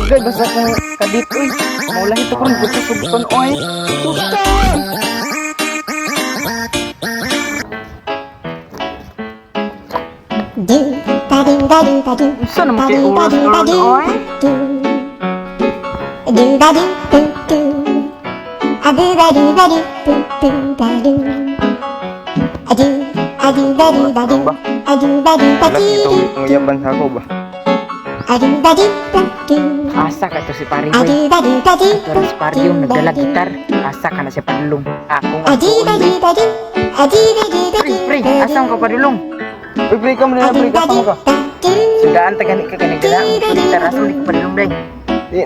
Dugay basta kung kadit oy. Maulah ito kung gusto-suguton oy. Tusta. Unsa naman kay oras karon oy? Nguyabang ako ba? Asa ka to si pare boy. Ito si pare yung nagdala gitar. Asa ka na si padulong. Ako nga pre, asa ka padulong? Uy, pre ka mo na, pre ka mo ka. Sudaan tagani ka kanigala. Gitar asa di ka padulong day.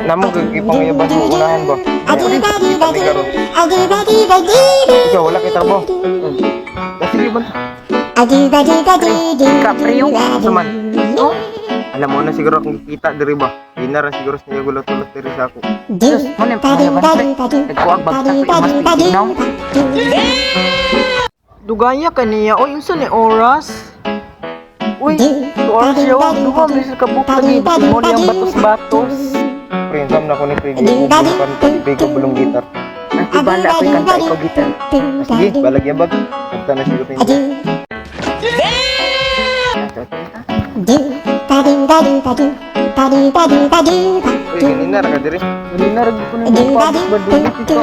Namo kipanguyabang mo unahan ba? Ikaw wala kita ba? Sige ba? Kapre yung Saman. Alam mo na siguro kung kita diri ba? Dinar siguro sa iyo gulot-gulot diri sa ako. Diyos, mo na yung nagkuwag bagsak ko mas pitinaw. Dugaya ka niya. O, yung saan oras? Uy, 2 hours yaw. Duha, may kabuk lagi. Mo niyang batos-batos. Pre, sam na ko ni pre. Pre ko bulong gitar. Ang ibala ko yung kanta ikaw gitar. Sige, balag yabag. Kanta na siguro pinto. Uy, ganina ra ka diri. Malinarag ko na yung pagbadulit ito.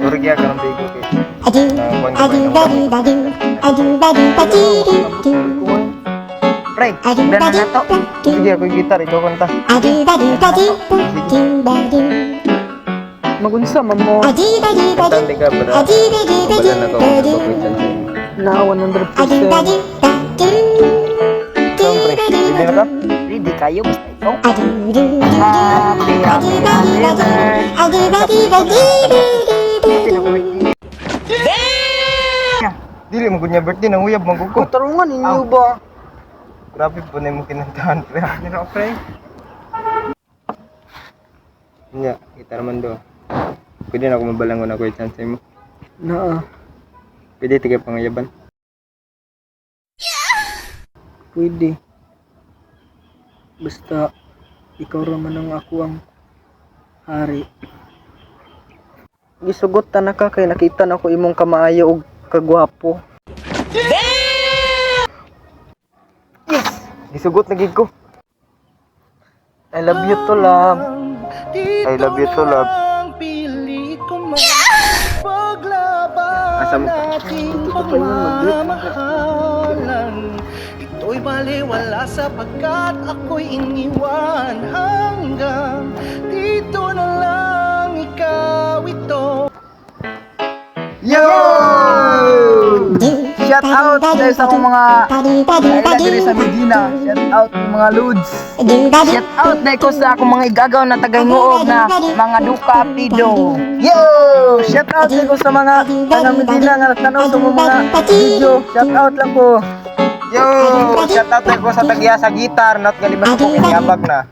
Sorry kaya ka ng bigo kay. Pre, udah na nato. Sige, ako yung gitar, ikaw kanta. Magunsa mamo. Kanta hindi ka para wala na ko napapwisan sa inyo. Na 100%. Siyempre, hindi na ka? Ready kayo basta ikaw. Dili mo gunya birthday nang uyab man ko. Tarungan ninyo ba? Grabe po na mo kinantahan pre. Nira pre. Nya, kita naman do. Pwede na ako mabalangon ako yung chance mo. Naa. Pwede tigay pangayaban. Pwede. Basta ikaw raman ang ako ang hari. Gisugot ta na ka kay nakita na ko imong kamaayo og kagwapo. Yes! Gisugot na gid ko. I love you to love. I love you to love. Asa mo ka? Ito pa yung mag-date. Ito'y baliwala sapagkat ako'y iniwan hanggang dito na lang ikaw ito. Yo! Shout out dahil sa akong mga kailan diri sa Medina. Shout out mga Lods. Shout out dahil ko sa akong mga igagaw na tagay-nguog na mga Duka Pido. Yo! Shout out dahil ko sa mga taga Medina nga nagtanaw sa mga video. Shout out lang ko. Yo! Shout out ko sa tagya sa gitar, not galibas ko kiniyabag na.